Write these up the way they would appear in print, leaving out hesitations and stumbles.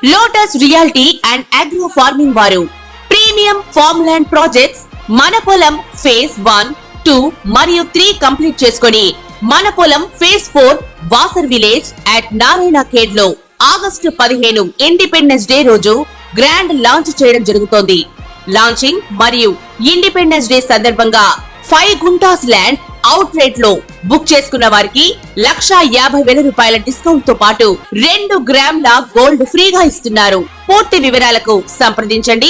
Lotus reality and agro farming వారు premium farm land projects మన పొలం ఫేజ్ 1, 2 మరియు 3 కంప్లీట్ చేసుకొని మన పొలం phase 4 Wasar village at Narayana Khed లో ఆగస్టు 15 ఇండిపెండెన్స్ డే రోజు గ్రాండ్ లాంచ్ చేయడం జరుగుతోంది. లాంచింగ్ మరియు ఇండిపెండెన్స్ డే సందర్భంగా 5 గుంటాస్ ల్యాండ్ అవుట్ రేట్ లో బుక్ చేసుకున్న వారికి 1,50,000 రూపాయల డిస్కౌంట్ తో పాటు 2 గ్రాముల గోల్డ్ ఫ్రీగా ఇస్తున్నారు. పూర్తి వివరాలకు సంప్రదించండి.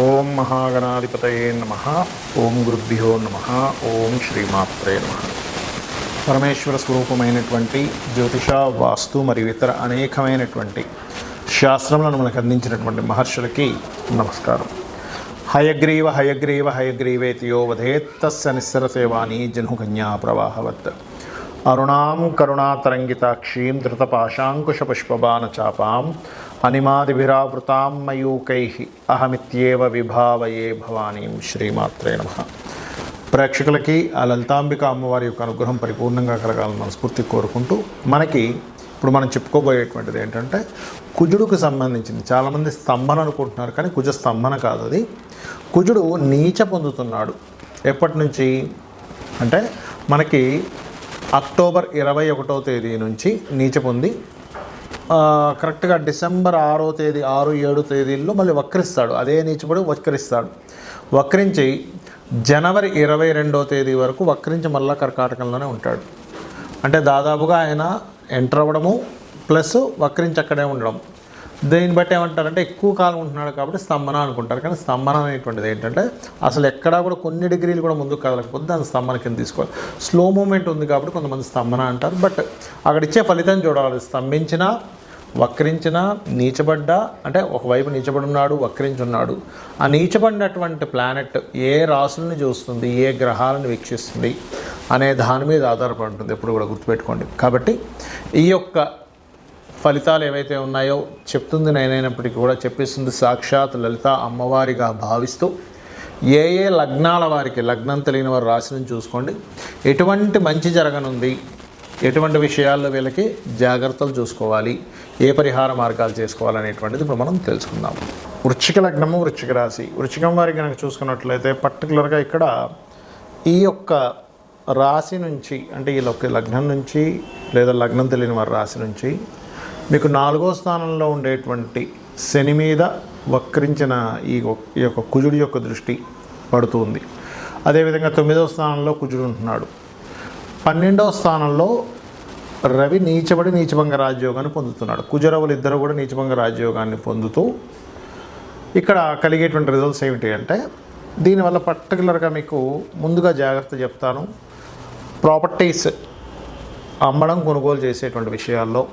ఓం మహాగణాధిపతయే నమః. ఓం గురుభ్యో నమః. ఓం శ్రీమాత్రే నమః. పరమేశ్వర స్వరూపమైనటువంటి జ్యోతిష, వాస్తు మరియు ఇతర అనేకమైనటువంటి శాస్త్రములను మనకు అందించినటువంటి మహర్షులకి నమస్కారం. హయగ్రీవ హయగ్రీవ హయగ్రీవేతియో వధేత్తస్య నిస్సరసేవాణి జనుకన్యా ప్రవాహవత్. అరుణాం కరుణాతరంగితాక్షీం ధృతపాశాంకుశపుష్పబాణచాపాం అనిమాదిభిరావృతాం మయూకైః అహమిత్యేవ విభావయే భవానీం. శ్రీమాత్రే నమః. ప్రేక్షకులకి ఆ లలితాంబిక అమ్మవారి యొక్క అనుగ్రహం పరిపూర్ణంగా కలగాలని మనస్ఫూర్తి కోరుకుంటూ, మనకి ఇప్పుడు మనం చెప్పుకోబోయేటువంటిది ఏంటంటే కుజుడుకు సంబంధించింది. చాలామంది స్తంభన అనుకుంటున్నారు, కానీ కుజ స్తంభన కాదు. అది కుజుడు నీచ పొందుతున్నాడు. ఎప్పటి నుంచి అంటే మనకి అక్టోబర్ 21వ తేదీ నుంచి నీచ పొంది కరెక్ట్గా డిసెంబర్ 6వ తేదీ 6, 7 తేదీల్లో మళ్ళీ వక్రిస్తాడు. అదే నీచపడి వక్రిస్తాడు. వక్రించి జనవరి 22వ తేదీ వరకు వక్రించి మళ్ళా కర్కాటకంలోనే ఉంటాడు. అంటే దాదాపుగా ఆయన ఎంటర్ అవ్వడము ప్లస్ వక్రించి అక్కడే ఉండడం. దీన్ని బట్టి ఏమంటారంటే ఎక్కువ కాలం ఉంటున్నాడు కాబట్టి స్తంభన అనుకుంటారు. కానీ స్తంభన అనేటువంటిది ఏంటంటే అసలు ఎక్కడా కూడా కొన్ని డిగ్రీలు కూడా ముందుకు కదలకపోతే దాన్ని స్తంభన కింద తీసుకోవాలి. స్లో మూమెంట్ ఉంది కాబట్టి కొంతమంది స్తంభన అంటారు. బట్ అక్కడ ఇచ్చే ఫలితం చూడాలి. స్తంభించినా, వక్రించినా, నీచబడ్డా, అంటే ఒకవైపు నీచబడున్నాడు, వక్రించున్నాడు. ఆ నీచబడినటువంటి ప్లానెట్ ఏ రాసులను చూస్తుంది, ఏ గ్రహాలను వీక్షిస్తుంది అనే దాని మీద ఆధారపడి ఉంటుంది. ఎప్పుడు కూడా గుర్తుపెట్టుకోండి. కాబట్టి ఈ యొక్క ఫలితాలు ఏవైతే ఉన్నాయో చెప్తుంది నేనైనప్పటికీ కూడా చెప్పిస్తుంది సాక్షాత్ లలిత అమ్మవారిగా భావిస్తూ, ఏ ఏ లగ్నాల వారికి, లగ్నం తెలియని వారి రాశిని చూసుకోండి, ఎటువంటి మంచి జరగనుంది, ఎటువంటి విషయాల్లో వీళ్ళకి జాగ్రత్తలు చూసుకోవాలి, ఏ పరిహార మార్గాలు చేసుకోవాలనేటువంటిది ఇప్పుడు మనం తెలుసుకుందాం. వృశ్చిక లగ్నము, వృశ్చిక రాశి. వృశ్చికం వారికి కనుక చూసుకున్నట్లయితే పర్టికులర్గా ఇక్కడ ఈ యొక్క రాశి నుంచి, అంటే ఈ లగ్నం నుంచి లేదా లగ్నం తెలియని వారి రాశి నుంచి మీకు 4వ స్థానంలో ఉండేటువంటి శని మీద వక్రించిన ఈ యొక్క కుజుడి యొక్క దృష్టి పడుతుంది. అదేవిధంగా 9వ స్థానంలో కుజుడు ఉంటున్నాడు. 12వ స్థానంలో రవి నీచబడి నీచభంగ రాజయోగాన్ని పొందుతున్నాడు. కుజరవులు ఇద్దరు కూడా నీచభంగ రాజయోగాన్ని పొందుతూ ఇక్కడ కలిగేటువంటి రిజల్ట్స్ ఏమిటి అంటే, దీనివల్ల పర్టికులర్గా మీకు ముందుగా జాగ్రత్త చెప్తాను. ప్రాపర్టీస్ అమ్మడం, కొనుగోలు చేసేటువంటి విషయాల్లో,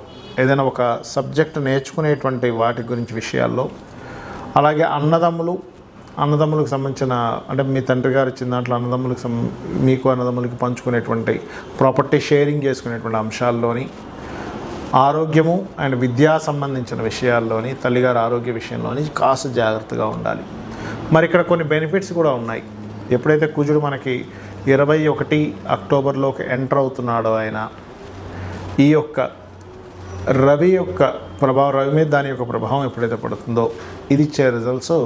ఏదైనా ఒక సబ్జెక్ట్ నేర్చుకునేటువంటి వాటి గురించి విషయాల్లో, అలాగే అన్నదమ్ములకు సంబంధించిన, అంటే మీ తండ్రి గారు ఇచ్చిన దాంట్లో మీకు అన్నదమ్ములకి పంచుకునేటువంటి ప్రాపర్టీ షేరింగ్ చేసుకునేటువంటి అంశాల్లోని, ఆరోగ్యము అండ్ విద్యా సంబంధించిన విషయాల్లోని, తల్లిగారి ఆరోగ్య విషయంలోని కాస్త జాగ్రత్తగా ఉండాలి. మరి ఇక్కడ కొన్ని బెనిఫిట్స్ కూడా ఉన్నాయి. ఎప్పుడైతే కుజుడు మనకి 21 అక్టోబర్లోకి ఎంటర్ అవుతున్నాడో ఆయన, ఈ యొక్క రవి యొక్క ప్రభావం, రవి మీద దాని యొక్క ప్రభావం ఎప్పుడైతే పడుతుందో ఇది ఇచ్చే రిజల్ట్స్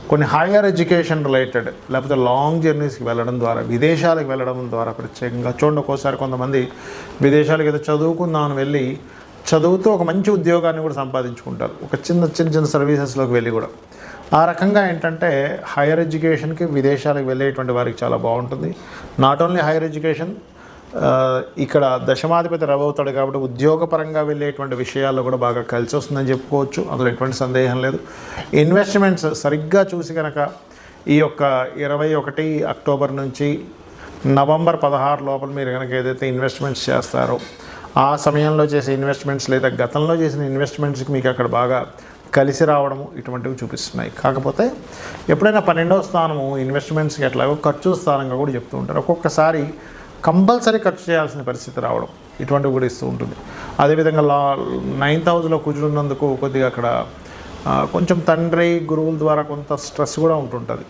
కొన్ని హైయర్ ఎడ్యుకేషన్ రిలేటెడ్, లేకపోతే లాంగ్ జర్నీస్కి వెళ్ళడం ద్వారా, విదేశాలకు వెళ్ళడం ద్వారా ప్రత్యేకంగా చూడండి. ఒక్కోసారి కొంతమంది విదేశాలకు ఏదో చదువుకుందామని వెళ్ళి చదువుతూ ఒక మంచి ఉద్యోగాన్ని కూడా సంపాదించుకుంటారు, ఒక చిన్న సర్వీసెస్లోకి వెళ్ళి కూడా. ఆ రకంగా ఏంటంటే హైయర్ ఎడ్యుకేషన్కి విదేశాలకు వెళ్ళేటువంటి వారికి చాలా బాగుంటుంది. నాట్ ఓన్లీ హైయర్ ఎడ్యుకేషన్, ఇక్కడ దశమాధిపతి రవి అవుతాడు కాబట్టి ఉద్యోగపరంగా వెళ్ళేటువంటి విషయాల్లో కూడా బాగా కలిసి వస్తుందని చెప్పుకోవచ్చు. అందులో ఎటువంటి సందేహం లేదు. ఇన్వెస్ట్మెంట్స్ సరిగ్గా చూసి కనుక ఈ యొక్క 21 అక్టోబర్ నుంచి నవంబర్ 16 లోపల మీరు కనుక ఏదైతే ఇన్వెస్ట్మెంట్స్ చేస్తారో ఆ సమయంలో చేసే ఇన్వెస్ట్మెంట్స్ లేదా గతంలో చేసిన ఇన్వెస్ట్మెంట్స్కి మీకు అక్కడ బాగా కలిసి రావడము ఇటువంటివి చూపిస్తున్నాయి. కాకపోతే ఎప్పుడైనా 12వ స్థానము ఇన్వెస్ట్మెంట్స్కి ఎట్లాగో ఖర్చు స్థానంగా కూడా చెప్తూ ఉంటారు. ఒక్కొక్కసారి కంపల్సరీ ఖర్చు చేయాల్సిన పరిస్థితి రావడం ఇటువంటివి కూడా ఇస్తూ ఉంటుంది. అదేవిధంగా 9th హౌస్లో కుజుడున్నందుకు కొద్దిగా అక్కడ కొంచెం తండ్రి, గురువుల ద్వారా కొంత స్ట్రెస్ కూడా ఉంటుంటుంది.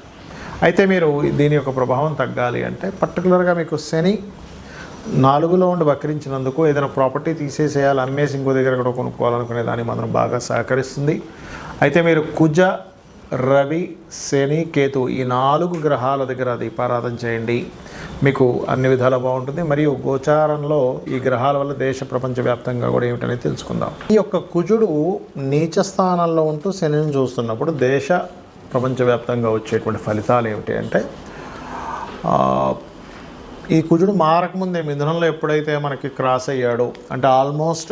అయితే మీరు దీని యొక్క ప్రభావం తగ్గాలి అంటే పర్టికులర్గా మీకు శని 4లో ఉండి వక్రించినందుకు ఏదైనా ప్రాపర్టీ తీసేసేయాలి, అమ్మేసి ఇంకో దగ్గర కూడా కొనుక్కోవాలనుకునే దానికి మాత్రం బాగా సహకరిస్తుంది. అయితే మీరు కుజ, రవి, శని, కేతు ఈ 4 గ్రహాల దగ్గర దీపారాధన చేయండి, మీకు అన్ని విధాలా బాగుంటుంది. మరియు గోచారంలో ఈ గ్రహాల వల్ల దేశ ప్రపంచవ్యాప్తంగా కూడా ఏమిటనేది తెలుసుకుందాం. ఈ యొక్క కుజుడు నీచ స్థానంలో ఉంటూ శనిని చూస్తున్నప్పుడు దేశ ప్రపంచవ్యాప్తంగా వచ్చేటువంటి ఫలితాలు ఏమిటి అంటే, ఈ కుజుడు మారకముందే మిథునంలో ఎప్పుడైతే మనకి క్రాస్ అయ్యాడో, అంటే ఆల్మోస్ట్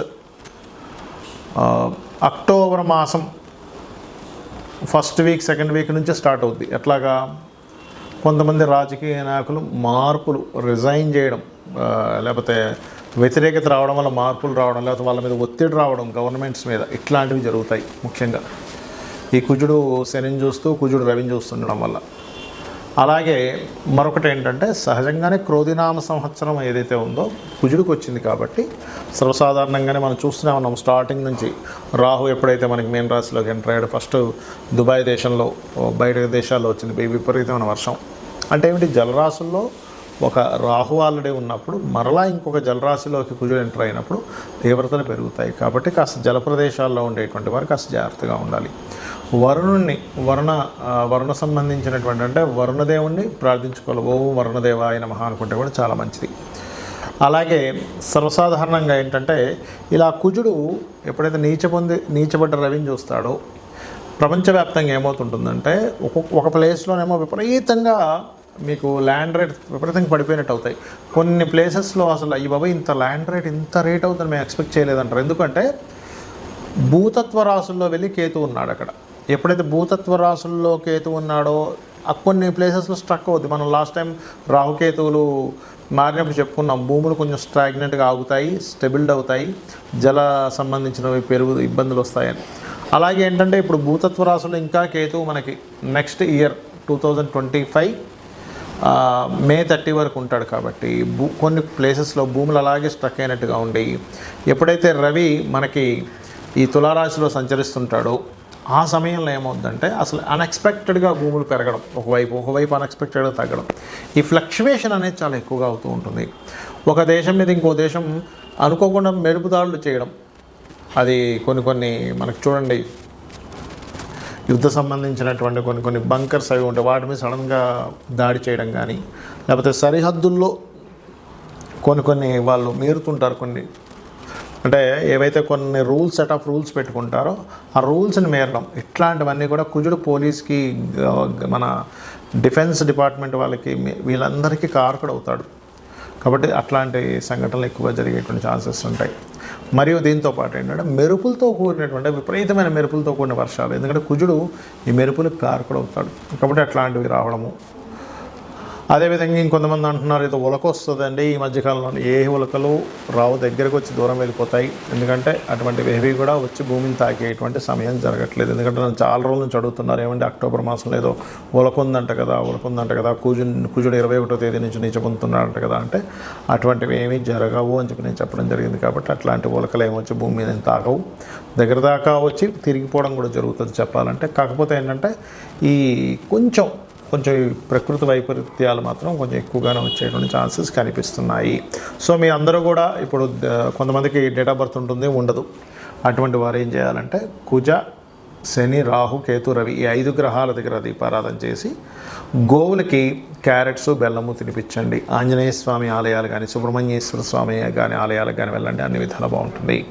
అక్టోబర్ మాసం ఫస్ట్ వీక్ సెకండ్ వీక్ నుంచే స్టార్ట్ అవుద్ది. ఎట్లాగా కొంతమంది రాజకీయ నాయకులు మార్పులు రిజైన్ చేయడం, లేకపోతే వ్యతిరేకత రావడం వల్ల మార్పులు రావడం, లేకపోతే వాళ్ళ మీద ఒత్తిడి రావడం గవర్నమెంట్స్ మీద, ఇట్లాంటివి జరుగుతాయి. ముఖ్యంగా ఈ కుజుడు శనిని చూస్తూ కుజుడు రవిని చూస్తుండడం వల్ల. అలాగే మరొకటి ఏంటంటే, సహజంగానే క్రోధినామ సంవత్సరం ఏదైతే ఉందో కుజుడికి వచ్చింది కాబట్టి సర్వసాధారణంగానే మనం చూస్తూనే ఉన్నాం. స్టార్టింగ్ నుంచి రాహు ఎప్పుడైతే మనకి మీన రాశిలోకి ఎంటర్ అయ్యాడు, ఫస్ట్ దుబాయ్ దేశంలో, బయట దేశాల్లో వచ్చింది విపరీతమైన వర్షం. అంటే ఏమిటి, జలరాశుల్లో ఒక రాహు ఆల్రెడీ ఉన్నప్పుడు మరలా ఇంకొక జలరాశిలోకి కుజుడు ఎంటర్ అయినప్పుడు తీవ్రతలు పెరుగుతాయి. కాబట్టి కాస్త జల ప్రదేశాల్లో ఉండేటువంటి వారు కాస్త జాగ్రత్తగా ఉండాలి. వరుణుణ్ణి వరుణ సంబంధించినటువంటి అంటే వరుణదేవుణ్ణి ప్రార్థించుకోవాలి. ఓం వరుణదేవాయ నమః అనుకుంటే కూడా చాలా మంచిది. అలాగే సర్వసాధారణంగా ఏంటంటే, ఇలా కుజుడు ఎప్పుడైతే నీచబడ్డ రవిని చూస్తాడో ప్రపంచవ్యాప్తంగా ఏమవుతుంటుందంటే, ఒక ప్లేస్లోనేమో విపరీతంగా మీకు ల్యాండ్ రేట్ విపరీతంగా పడిపోయినట్టు అవుతాయి. కొన్ని ప్లేసెస్లో అసలు ఈ బాబా ఇంత ల్యాండ్ రేట్ ఇంత రేట్ అవుతుందని మేము ఎక్స్పెక్ట్ చేయలేదంటారు. ఎందుకంటే భూతత్వ రాశుల్లో వెళ్ళి కేతు ఉన్నాడు అక్కడ. ఎప్పుడైతే భూతత్వ రాశుల్లో కేతు ఉన్నాడో కొన్ని ప్లేసెస్లో స్ట్రక్ అవుతుంది. మనం లాస్ట్ టైం రాహుకేతువులు మారినప్పుడు చెప్పుకున్నాం, భూములు కొంచెం స్టాగ్నెంట్గా ఆగుతాయి, స్టెబిల్డ్ అవుతాయి, జల సంబంధించినవి ఇబ్బందులు వస్తాయని. అలాగే ఏంటంటే, ఇప్పుడు భూతత్వ రాశుల్లో ఇంకా కేతువు మనకి నెక్స్ట్ ఇయర్ 2025 మే 30 వరకు ఉంటాడు. కాబట్టి కొన్ని ప్లేసెస్లో భూములు అలాగే స్ట్రక్ అయినట్టుగా ఉండి, ఎప్పుడైతే రవి మనకి ఈ తులారాశిలో సంచరిస్తుంటాడో ఆ సమయంలో ఏమవుతుందంటే, అసలు అన్ఎక్స్పెక్టెడ్గా భూములు పెరగడం, ఒకవైపు అన్ఎక్స్పెక్టెడ్గా తగ్గడం, ఈ ఫ్లక్చువేషన్ అనేది చాలా ఎక్కువగా అవుతూ ఉంటుంది. ఒక దేశం మీద ఇంకో దేశం అనుకోకుండా మెరుపుదాడులు చేయడం, అది కొన్ని మనకు చూడండి, యుద్ధ సంబంధించినటువంటి కొన్ని బంకర్స్ అవి ఉంటాయి, వాటి మీద సడన్గా దాడి చేయడం కానీ, లేకపోతే సరిహద్దుల్లో కొన్ని వాళ్ళు మీరుతుంటారు. అంటే ఏవైతే కొన్ని సెట్ ఆఫ్ రూల్స్ పెట్టుకుంటారో ఆ రూల్స్ని మేరడం, ఇట్లాంటివన్నీ కూడా కుజుడు పోలీస్కి, మన డిఫెన్స్ డిపార్ట్మెంట్ వాళ్ళకి, వీళ్ళందరికీ కారకుడు అవుతాడు. కాబట్టి అట్లాంటి సంఘటనలు ఎక్కువగా జరిగేటువంటి ఛాన్సెస్ ఉంటాయి. మరియు దీంతో పాటు ఏంటంటే, మెరుపులతో కూడినటువంటి విపరీతమైన మెరుపులతో కూడిన వర్షాలు, ఎందుకంటే కుజుడు ఈ మెరుపులకు కారకుడు అవుతాడు. కాబట్టి అట్లాంటివి రావడము. అదేవిధంగా ఇంకొంతమంది అంటున్నారు, ఏదో ఉలక వస్తుందండి ఈ మధ్యకాలంలో. ఏ ఉలకలు రావు, దగ్గరకు వచ్చి దూరం వెళ్ళిపోతాయి. ఎందుకంటే అటువంటి ఏవి కూడా వచ్చి భూమిని తాకేటువంటి సమయం జరగట్లేదు. ఎందుకంటే నన్ను చాలా రోజుల నుంచి అడుగుతున్నారు, ఏమంటే అక్టోబర్ మాసంలో ఏదో ఉలక ఉందంట కదా, కుజుడు 21వ తేదీ నుంచి నీచ పొందుతున్నాడంట కదా. అంటే అటువంటివి ఏమీ జరగవు అని చెప్పి నేను చెప్పడం జరిగింది. కాబట్టి అట్లాంటి ఉలకలు ఏమొచ్చి భూమి మీద తాగవు, దగ్గర దాకా వచ్చి తిరిగిపోవడం కూడా జరుగుతుంది చెప్పాలంటే. కాకపోతే ఏంటంటే, ఈ కొంచెం ఈ ప్రకృతి వైపరీత్యాలు మాత్రం కొంచెం ఎక్కువగానే వచ్చేటువంటి ఛాన్సెస్ కనిపిస్తున్నాయి. సో మీ అందరూ కూడా ఇప్పుడు కొంతమందికి డేట్ ఆఫ్ బర్త్ ఉంటుంది, ఉండదు. అటువంటి వారు ఏం చేయాలంటే, కుజ, శని, రాహు, కేతు, రవి ఈ 5 గ్రహాల దగ్గర దీపారాధన చేసి గోవులకి క్యారెట్స్, బెల్లము తినిపించండి. ఆంజనేయ స్వామి ఆలయాలు కానీ, సుబ్రహ్మణ్యేశ్వర స్వామి కానీ ఆలయాలకు కానీ వెళ్ళండి, అన్ని విధాలు బాగుంటుంది.